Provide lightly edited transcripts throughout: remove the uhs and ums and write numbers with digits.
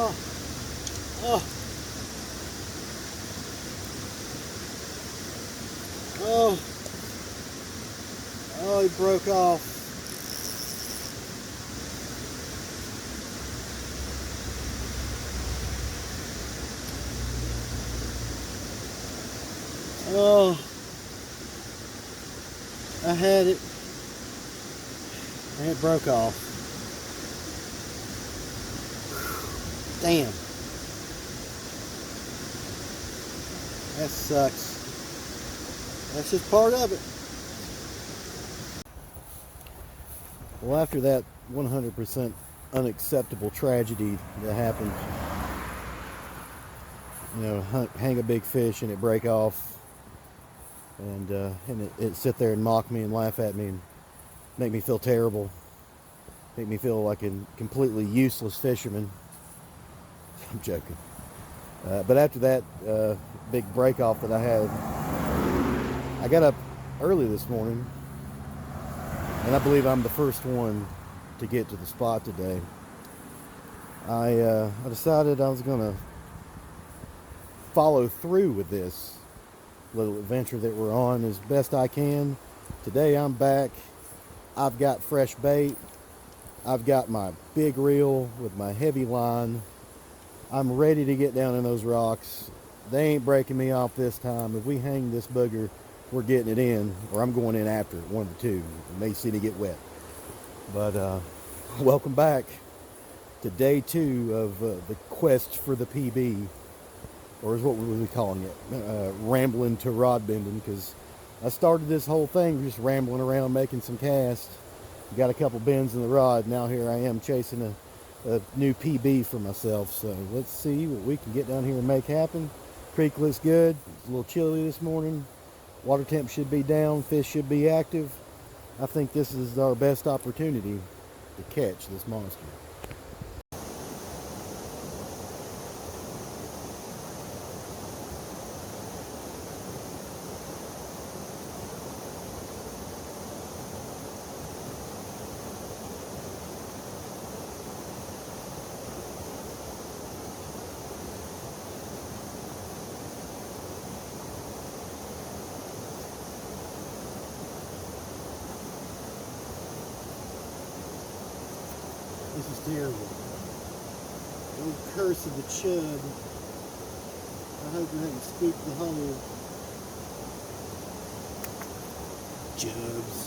Oh, oh, oh, oh, he broke off. Oh, I had it, and it broke off. Damn. That sucks. That's just part of it. Well, after that 100% unacceptable tragedy that happened, you know, hang a big fish and it break off, and it sit there and mock me and laugh at me and make me feel terrible, make me feel like a completely useless fisherman. I'm joking. But after that big break off that I had, I got up early this morning, and I believe I'm the first one to get to the spot today. I decided I was gonna follow through with this little adventure that we're on as best I can. Today I'm back. I've got fresh bait. I've got my big reel with my heavy line. I'm ready to get down in those rocks. They ain't breaking me off this time. If we hang this booger, we're getting it in, or I'm going in after it, one of the two. You may see it get wet. But welcome back to day 2 of the quest for the PB, or is what we're really calling it, rambling to rod bending, because I started this whole thing just rambling around making some casts. Got a couple bends in the rod. Now here I am chasing a new PB for myself. So let's see what we can get down here and make happen. Creek looks good. It's a little chilly this morning. Water temp should be down. Fish should be active. I think this is our best opportunity to catch this monster. This is terrible. Old curse of the chub. I hope we haven't spooked the hole. Chubs.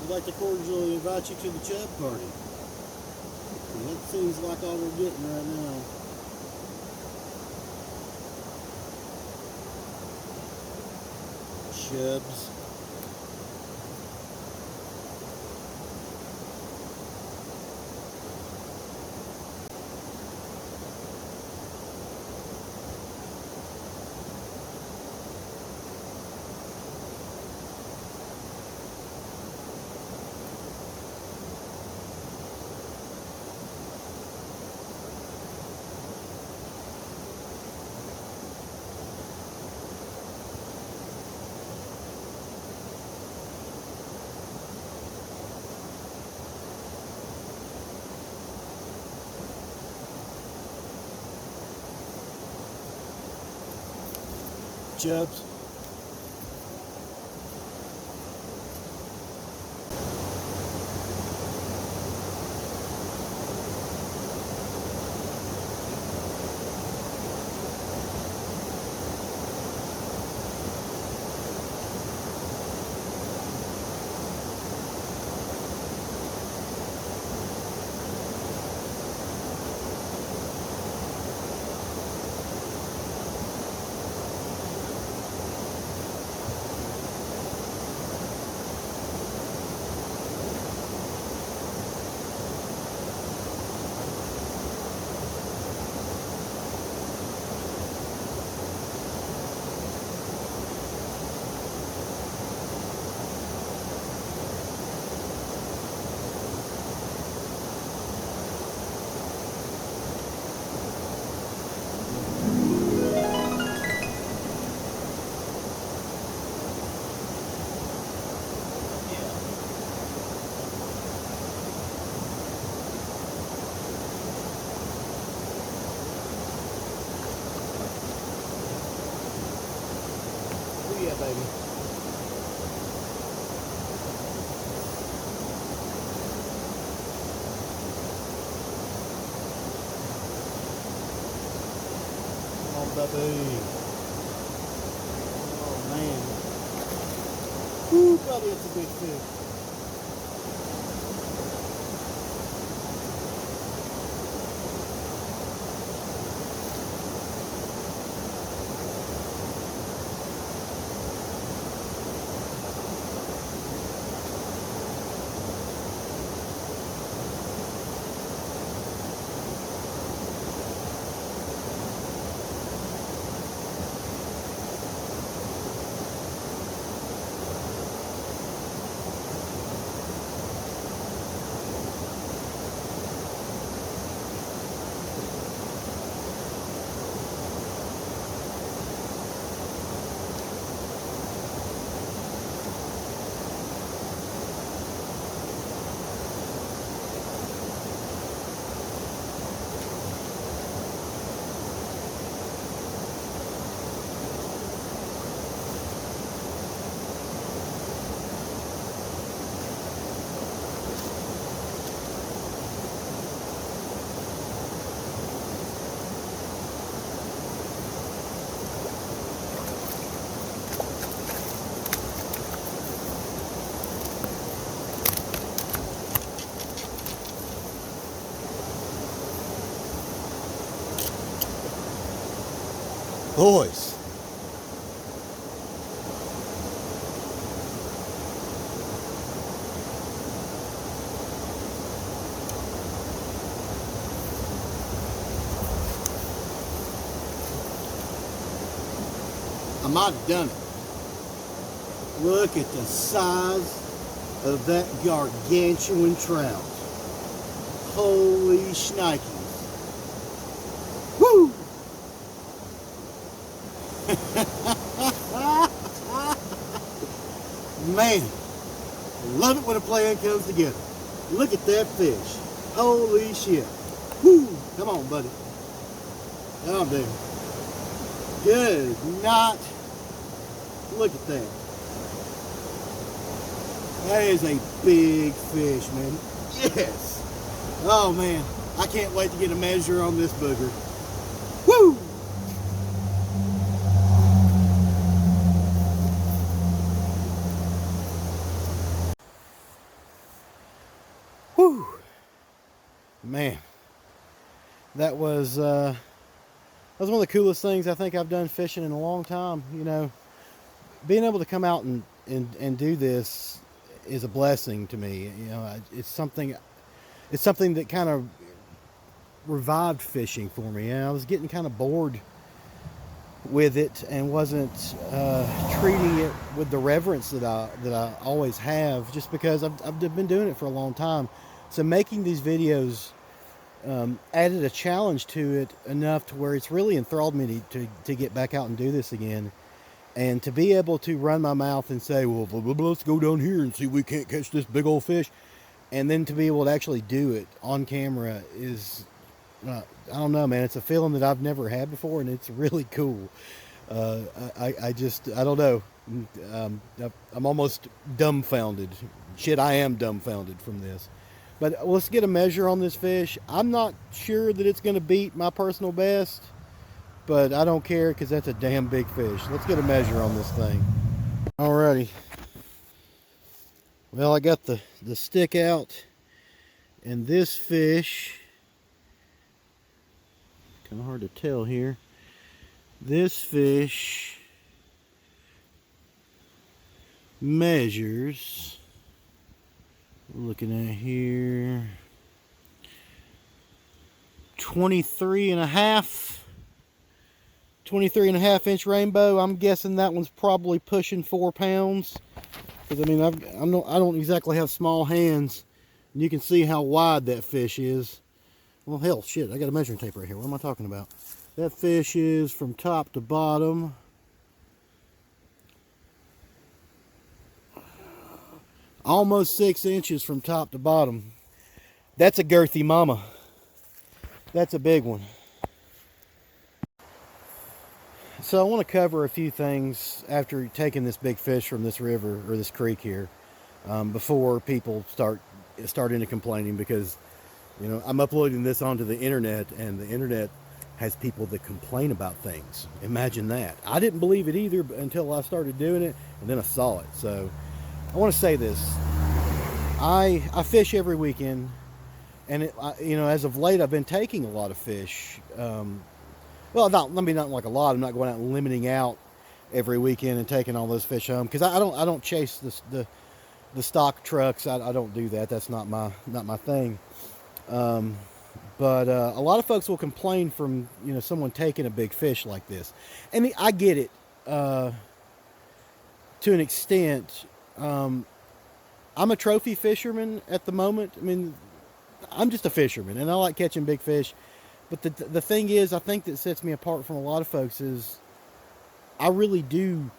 I'd like to cordially invite you to the chub party. And that seems like all we're getting right now. Chubs. Chubs. baby. Come on, baby. Oh, man. Woo, buddy, it's a big fish. Boys. I might have done it. Look at the size of that gargantuan trout. Holy shnikes. Woo! Man, I love it when a plan comes together. Look at that fish. Holy shit. Woo! Come on, buddy. Oh, dude. Good night. Look at that. That is a big fish, man. Yes. Oh, man. I can't wait to get a measure on this booger. Woo! Woo! Man. That was one of the coolest things I think I've done fishing in a long time. You know, being able to come out and do this is a blessing to me. You know, it's something that kind of revived fishing for me. And I was getting kind of bored with it and wasn't treating it with the reverence that I always have, just because I've been doing it for a long time. So making these videos added a challenge to it enough to where it's really enthralled me to get back out and do this again. And to be able to run my mouth and say, well, blah, blah, blah, let's go down here and see if we can't catch this big old fish. And then to be able to actually do it on camera is, I don't know, man. It's a feeling that I've never had before, and it's really cool. I don't know. I'm almost dumbfounded. Shit, I am dumbfounded from this. But let's get a measure on this fish. I'm not sure that it's going to beat my personal best, but I don't care because that's a damn big fish. Let's get a measure on this thing. Alrighty. Well, I got the stick out, and this fish, kind of hard to tell here. This fish measures, looking at here, 23 and a half inch rainbow. I'm guessing that one's probably pushing 4 pounds. Because I mean, I don't exactly have small hands. And you can see how wide that fish is. Well, hell, shit, I got a measuring tape right here. What am I talking about? That fish is from top to bottom almost 6 inches from top to bottom. That's a girthy mama. That's a big one. So I want to cover a few things after taking this big fish from this river or this creek here, before people start into complaining, because I'm uploading this onto the internet, and the internet has people that complain about things. Imagine that. I didn't believe it either until I started doing it, and then I saw it. So I want to say this: I fish every weekend, and as of late, I've been taking a lot of fish. Well, not like a lot. I'm not going out and limiting out every weekend and taking all those fish home, because I don't chase the stock trucks. I don't do that. That's not my thing. But a lot of folks will complain from someone taking a big fish like this, and I get it to an extent. I'm a trophy fisherman at the moment. I mean, I'm just a fisherman, and I like catching big fish. But the thing is, I think that sets me apart from a lot of folks is I really do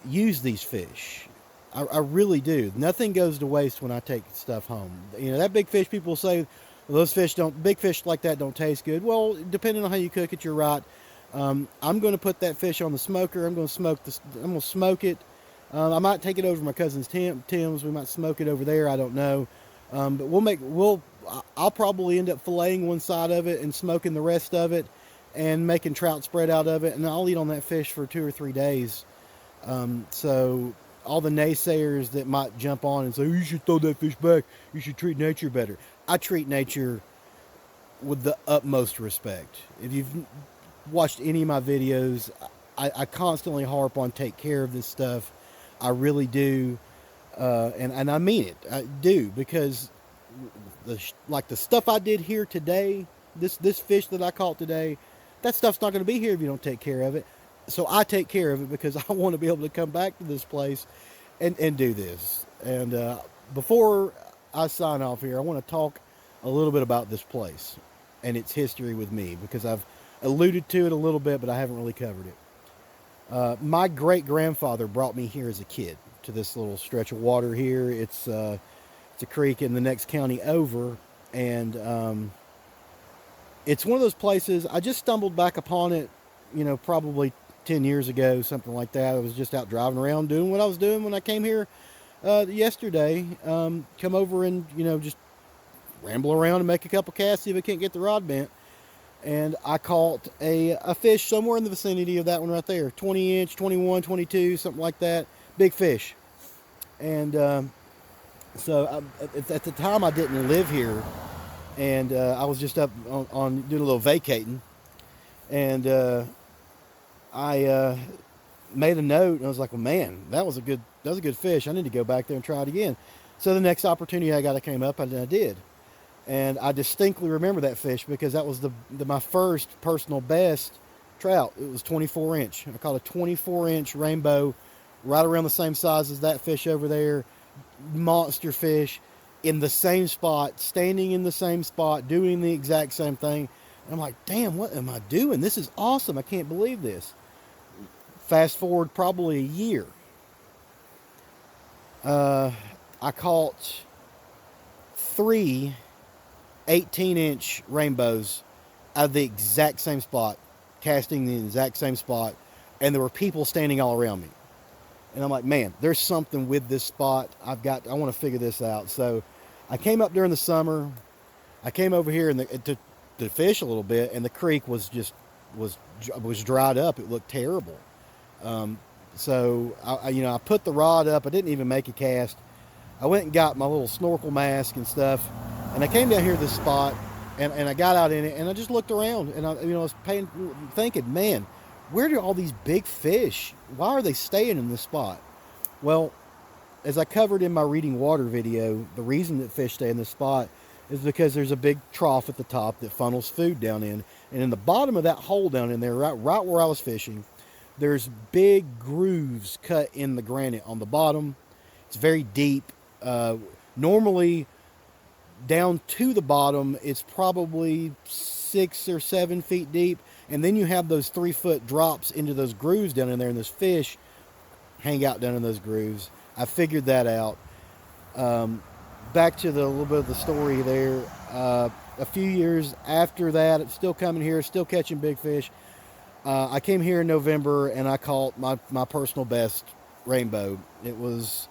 use these fish. I really do. Nothing goes to waste when I take stuff home. That big fish, people say, well, big fish like that don't taste good. Well, depending on how you cook it, you're right. I'm going to put that fish on the smoker. I'm going to smoke it. I might take it over to my cousin's Tim's. We might smoke it over there. I don't know. But I'll probably end up filleting one side of it and smoking the rest of it and making trout spread out of it. And I'll eat on that fish for 2 or 3 days. So all the naysayers that might jump on and say, oh, you should throw that fish back, you should treat nature better. I treat nature with the utmost respect. If you've watched any of my videos, I constantly harp on take care of this stuff. I really do. And I mean it. I do, because the stuff I did here today, this fish that I caught today, that stuff's not going to be here if you don't take care of it. So I take care of it because I want to be able to come back to this place and do this. And before I sign off here, I want to talk a little bit about this place and its history with me, because I've alluded to it a little bit, but I haven't really covered it. My great-grandfather brought me here as a kid to this little stretch of water here. It's a creek in the next county over, and it's one of those places. I just stumbled back upon it, probably 10 years ago, something like that. I was just out driving around doing what I was doing when I came here yesterday. Come over and, just ramble around and make a couple casts, see if I can't get the rod bent. And I caught a fish somewhere in the vicinity of that one right there. 20 inch, 21, 22, something like that. Big fish. And so at the time I didn't live here. And I was just up on doing a little vacating. And I made a note, and I was like, well, man, that was a good fish. I need to go back there and try it again. So the next opportunity I came up, and I did. And I distinctly remember that fish because that was my first personal best trout. It was 24 inch. I caught a 24 inch rainbow right around the same size as that fish over there. Monster fish in the same spot, standing in the same spot, doing the exact same thing. And I'm like, damn, what am I doing? This is awesome. I can't believe this. Fast forward probably a year. I caught 3 18-inch rainbows out of the exact same spot, casting the exact same spot, and there were people standing all around me. And I'm like, man, there's something with this spot. I want to figure this out. So I came up during the summer. I came over here to fish a little bit, and the creek was dried up. It looked terrible. So I put the rod up. I didn't even make a cast. I went and got my little snorkel mask and stuff. And I came down here to this spot, and I got out in it, and I just looked around, and I was thinking, man, where do all these big fish? Why are they staying in this spot? Well, as I covered in my reading water video, the reason that fish stay in this spot is because there's a big trough at the top that funnels food down in, and in the bottom of that hole down in there, right where I was fishing, there's big grooves cut in the granite on the bottom. It's very deep. Normally, down to the bottom, it's probably 6 or 7 feet deep, and then you have those 3-foot drops into those grooves down in there, and those fish hang out down in those grooves. I figured that out. Back to the little bit of the story there. A few years after that, it's still coming here, still catching big fish. I came here in November and I caught my personal best rainbow. It was,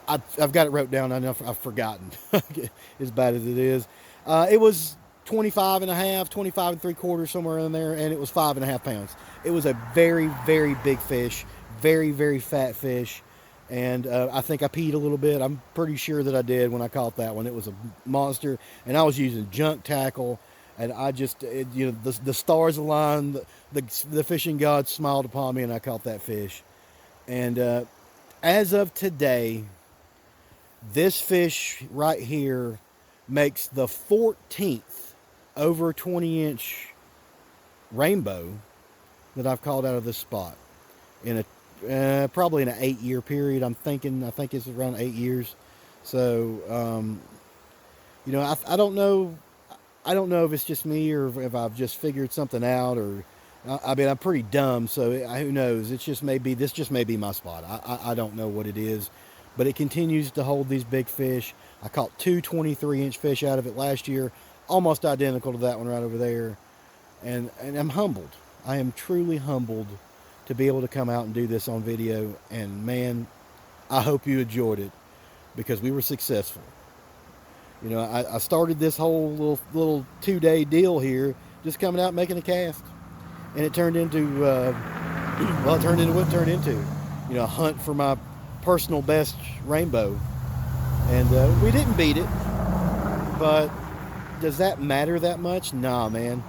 I've got it wrote down. I know I've forgotten as bad as it is. It was 25 and a half, 25 and 3/4, somewhere in there, and it was 5.5 pounds. It was a very, very big fish, very, very fat fish. And I think I peed a little bit. I'm pretty sure that I did when I caught that one. It was a monster, and I was using junk tackle. And I just, the stars aligned, the fishing gods smiled upon me, and I caught that fish. And as of today, this fish right here makes the 14th over 20-inch rainbow that I've caught out of this spot in probably in an 8-year period. I think it's around 8 years. So, I don't know. I don't know if it's just me or if I've just figured something out, or I mean, I'm pretty dumb, so who knows? This just may be my spot. I don't know what it is, but it continues to hold these big fish. I caught two 23-inch fish out of it last year, almost identical to that one right over there, and I'm humbled. I am truly humbled to be able to come out and do this on video, and man, I hope you enjoyed it, because we were successful. I started this whole little 2-day deal here, just coming out and making a cast, and it turned into well, it turned into what it turned into, a hunt for my personal best rainbow, and we didn't beat it, but does that matter that much? Nah, man,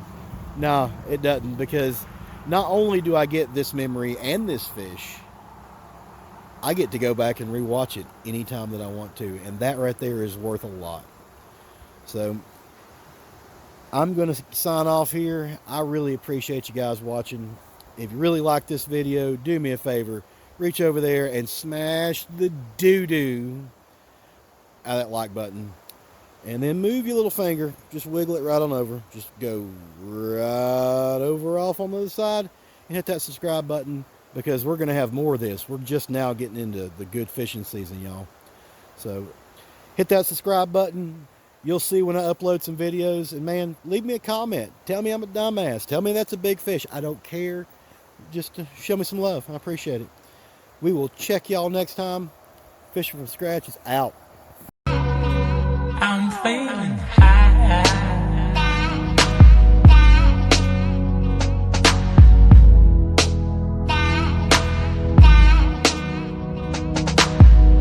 nah, it doesn't, because not only do I get this memory and this fish, I get to go back and rewatch it anytime that I want to, and that right there is worth a lot. So I'm going to sign off here. I really appreciate you guys watching. If you really like this video, do me a favor. Reach over there and smash the doo-doo out of that like button. And then move your little finger. Just wiggle it right on over. Just go right over off on the other side and hit that subscribe button, because we're going to have more of this. We're just now getting into the good fishing season, y'all. So hit that subscribe button. You'll see when I upload some videos, and man, leave me a comment. Tell me I'm a dumbass. Tell me that's a big fish. I don't care. Just to show me some love. I appreciate it. We will check y'all next time. Fishing from Scratch is out. I'm feeling